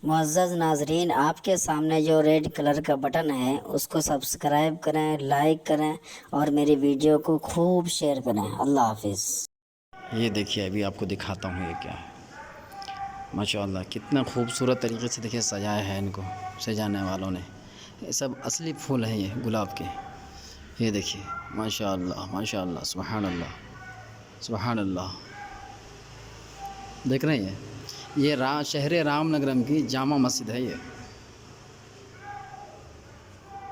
معزز ناظرین، آپ کے سامنے جو ریڈ کلر کا بٹن ہے اس کو سبسکرائب کریں، لائک کریں اور میری ویڈیو کو خوب شیئر کریں۔ اللہ حافظ۔ یہ دیکھیے ابھی آپ کو دکھاتا ہوں یہ کیا ہے۔ ماشاءاللہ کتنا خوبصورت طریقے سے دیکھیے سجایا ہے، ان کو سجانے والوں نے۔ یہ سب اصلی پھول ہیں یہ گلاب کے۔ یہ دیکھیے ماشاءاللہ ماشاءاللہ، سبحان اللہ سبحان اللہ۔ دیکھ رہے ہیں یہ شہر رام نگرم کی جامع مسجد ہے یہ۔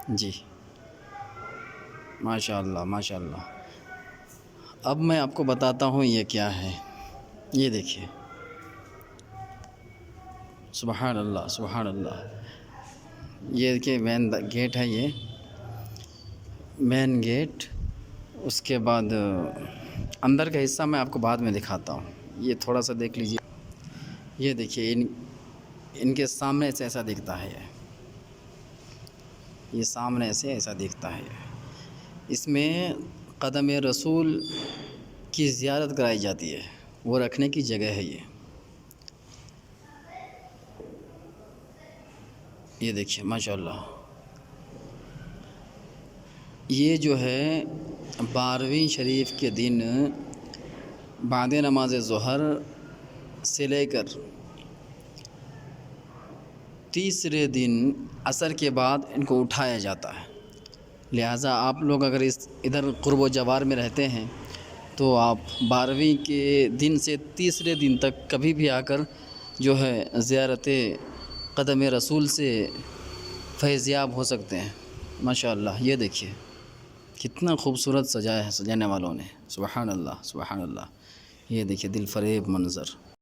جی ماشاءاللہ ماشاءاللہ۔ اب میں آپ کو بتاتا ہوں یہ کیا ہے۔ یہ دیکھیے سبحان اللہ سبحان اللہ۔ یہ دیکھیے مین گیٹ ہے، یہ مین گیٹ۔ اس کے بعد اندر کا حصہ میں آپ کو بعد میں دکھاتا ہوں۔ یہ تھوڑا سا دیکھ لیجیے۔ یہ دیکھیے ان کے سامنے سے ایسا دکھتا ہے یہ سامنے سے ایسا دکھتا ہے۔ اس میں قدم رسول کی زیارت کرائی جاتی ہے، وہ رکھنے کی جگہ ہے یہ دیکھیے ماشاءاللہ۔ یہ جو ہے 12ویں شریف کے دن بعد نماز ظہر سے لے کر تیسرے دن عصر کے بعد ان کو اٹھایا جاتا ہے۔ لہٰذا آپ لوگ اگر ادھر قرب و جوار میں رہتے ہیں تو آپ 12ویں کے دن سے تیسرے دن تک کبھی بھی آ کر جو ہے زیارت قدم رسول سے فیض یاب ہو سکتے ہیں۔ ماشاءاللہ یہ دیکھیے کتنا خوبصورت سجایا ہے سجانے والوں نے۔ سبحان اللہ سبحان اللہ۔ یہ دیکھیے دل فریب منظر۔